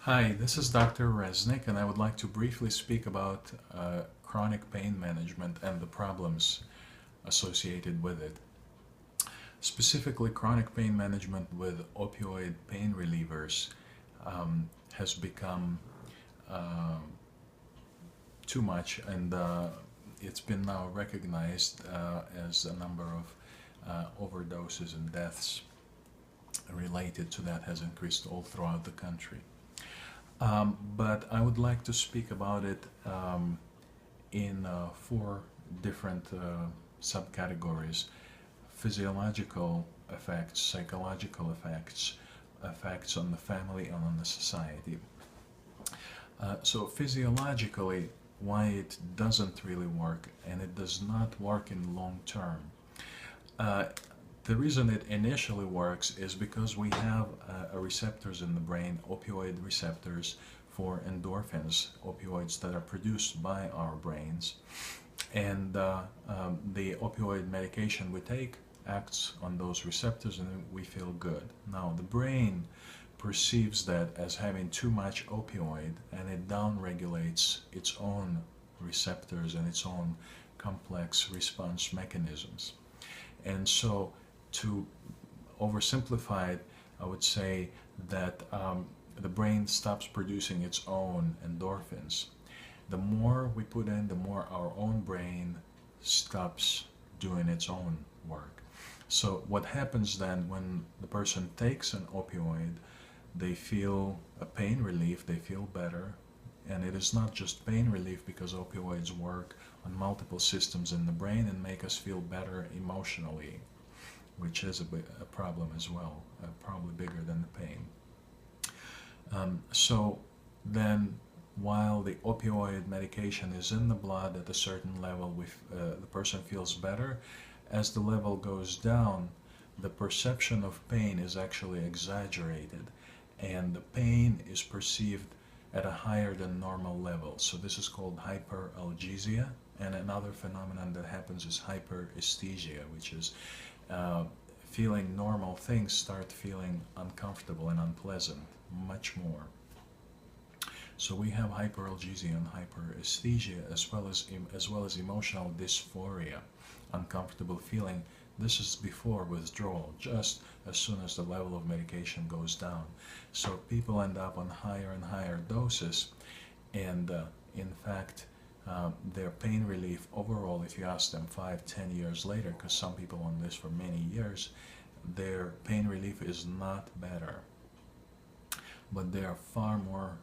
Hi, this is Dr. Resnick, and I would like to briefly speak about chronic pain management and the problems associated with it. Specifically, chronic pain management with opioid pain relievers has become uh, too much, and it's been now recognized as a number of overdoses and deaths related to that has increased all throughout the country. But I would like to speak about it in four different subcategories: physiological effects, psychological effects, effects on the family and on the society. So physiologically, why it doesn't really work, and it does not work in long term. Uh, the reason it initially works is because we have receptors in the brain, opioid receptors for endorphins, opioids that are produced by our brains. And the opioid medication we take acts on those receptors and we feel good. Now, the brain perceives that as having too much opioid and it downregulates its own receptors and its own complex response mechanisms. And so, to oversimplify it, I would say that the brain stops producing its own endorphins. The more we put in, the more our own brain stops doing its own work. So, what happens then when the person takes an opioid, they feel a pain relief, they feel better, and it is not just pain relief because opioids work on multiple systems in the brain and make us feel better emotionally, which is a problem as well, probably bigger than the pain. So then, while the opioid medication is in the blood at a certain level, the person feels better. As the level goes down, the perception of pain is actually exaggerated, and the pain is perceived at a higher than normal level. So this is called hyperalgesia, and another phenomenon that happens is hyperesthesia, which is feeling normal things start feeling uncomfortable and unpleasant much more. So we have hyperalgesia and hyperesthesia as well as emotional dysphoria, uncomfortable feeling. This is before withdrawal, just as soon as the level of medication goes down. So people end up on higher and higher doses, and in fact, their pain relief overall, if you ask them 5, 10 years later, because some people on this for many years, their pain relief is not better, but they are far more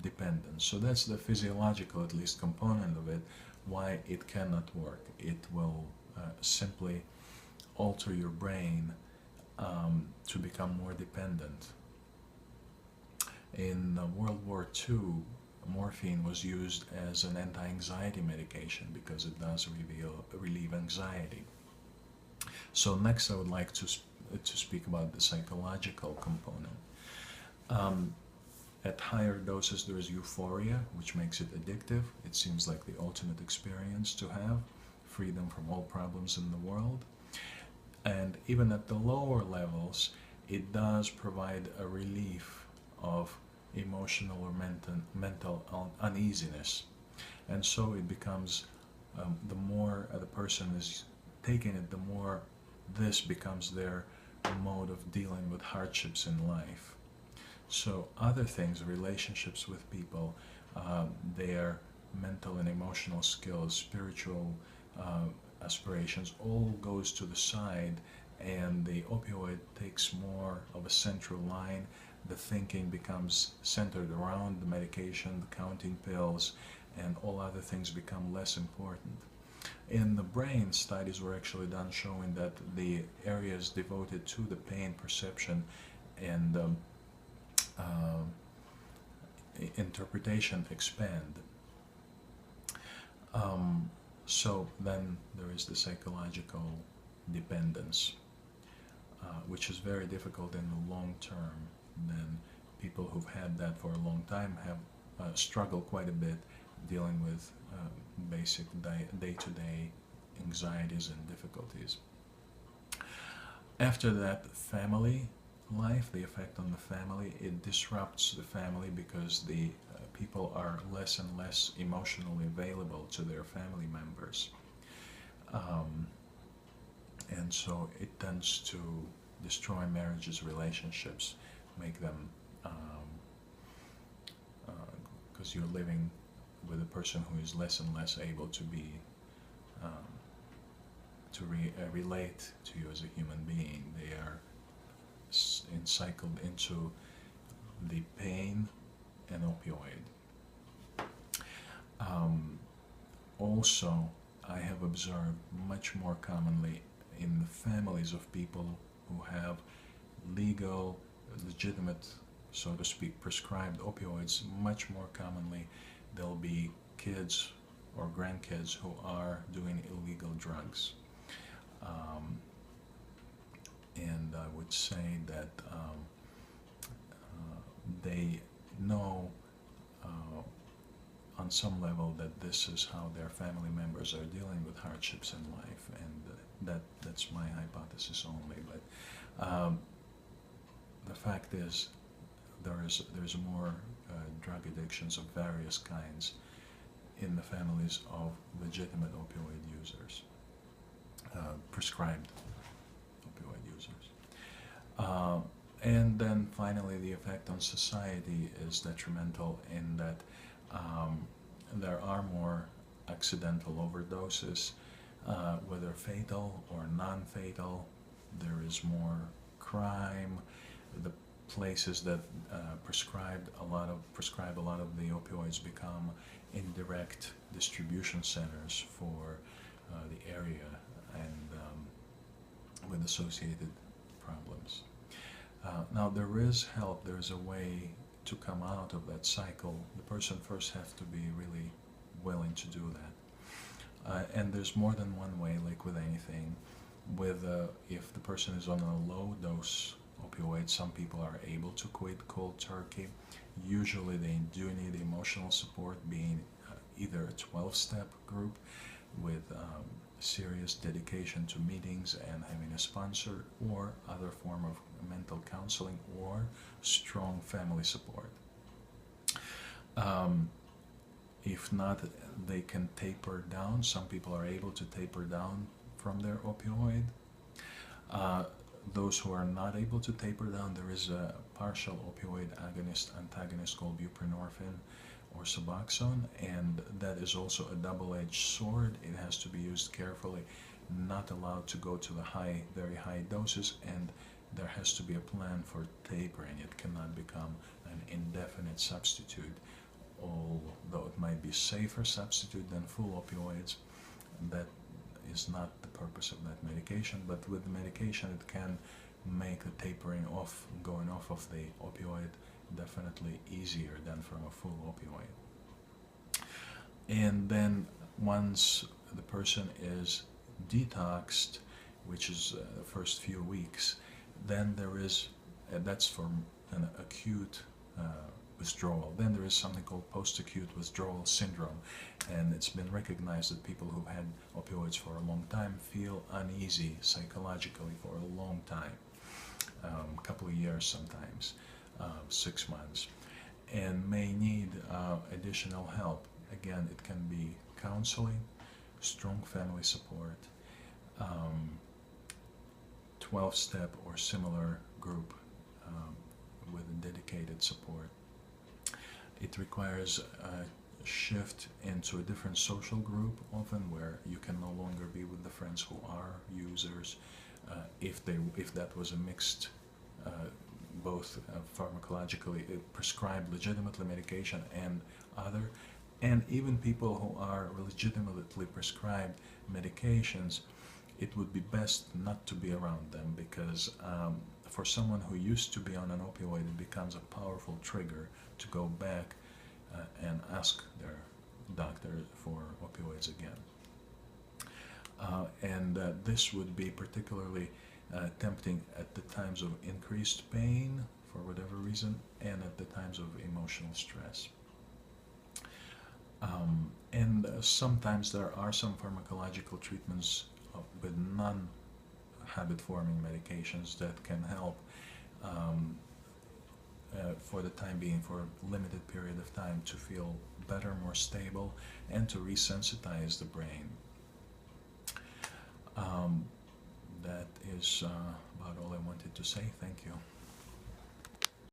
dependent. So that's the physiological, at least, component of it, why it cannot work. It will simply alter your brain to become more dependent. In World War II, morphine was used as an anti-anxiety medication because it does relieve anxiety. So next I would like to speak about the psychological component. Um, at higher doses there is euphoria, which makes it addictive. It seems like the ultimate experience to have, freedom from all problems in the world. And even at the lower levels, it does provide a relief of emotional or mental uneasiness. And so it becomes, the more the person is taking it, the more this becomes their mode of dealing with hardships in life. So other things, relationships with people, their mental and emotional skills, spiritual uh, aspirations, all goes to the side, and the opioid takes more of a central line. The thinking becomes centered around the medication, the counting pills, and all other things become less important. In the brain, studies were actually done showing that the areas devoted to the pain perception and uh, interpretation expand. Um, so then there is the psychological dependence, which is very difficult in the long term. Then people who've had that for a long time have struggled quite a bit dealing with basic day-to-day anxieties and difficulties. After that, family life, the effect on the family, it disrupts the family because the people are less and less emotionally available to their family members. Um, and so it tends to destroy marriages, relationships, make them, because you're living with a person who is less and less able to be, um, relate to you as a human being. They are cycled into the pain and opioid. Um, Also, I have observed much more commonly in the families of people who have legal, legitimate, so to speak, prescribed opioids, much more commonly there'll be kids or grandkids who are doing illegal drugs. Um, and I would say that they know on some level that this is how their family members are dealing with hardships in life, and that's my hypothesis only. But the fact is, there's more drug addictions of various kinds in the families of legitimate opioid users, prescribed opioid users. Uh, and then finally, the effect on society is detrimental in that there are more accidental overdoses, whether fatal or non-fatal. There is more crime. The places that prescribe a lot of the opioids become indirect distribution centers for the area, and with associated problems. Now there is help. There is a way to come out of that cycle. The person first has to be really willing to do that. And there's more than one way, like with anything. If the person is on a low dose opioid, some people are able to quit cold turkey. Usually they do need emotional support, being either a 12-step group with serious dedication to meetings and having a sponsor, or other form of mental counseling, or strong family support. If not, they can taper down. Some people are able to taper down from their opioid. Those who are not able to taper down, there is a partial opioid antagonist called buprenorphine or Suboxone, and that is also a double-edged sword. It has to be used carefully, not allowed to go to the very high doses, and there has to be a plan for tapering. It cannot become an indefinite substitute, although it might be a safer substitute than full opioids. That is not the purpose of that medication, but with the medication it can make the tapering off, going off of the opioid, definitely easier than from a full opioid. And then once the person is detoxed, which is the first few weeks, then there is, that's for an acute withdrawal. Then there is something called post-acute withdrawal syndrome, and it's been recognized that people who've had opioids for a long time feel uneasy psychologically for a long time, a couple of years sometimes, 6 months, and may need additional help. Again, it can be counseling, strong family support, 12-step or similar group with dedicated support. It requires a shift into a different social group, often, where you can no longer be with the friends who are users. If that was a mixed, both pharmacologically prescribed legitimately medication and other, and even people who are legitimately prescribed medications, it would be best not to be around them, because for someone who used to be on an opioid, it becomes a powerful trigger to go back and ask their doctor for opioids again. And this would be particularly tempting at the times of increased pain, for whatever reason, and at the times of emotional stress. And sometimes there are some pharmacological treatments with non-habit-forming medications that can help for the time being, for a limited period of time, to feel better, more stable, and to resensitize the brain. That is about all I wanted to say. Thank you.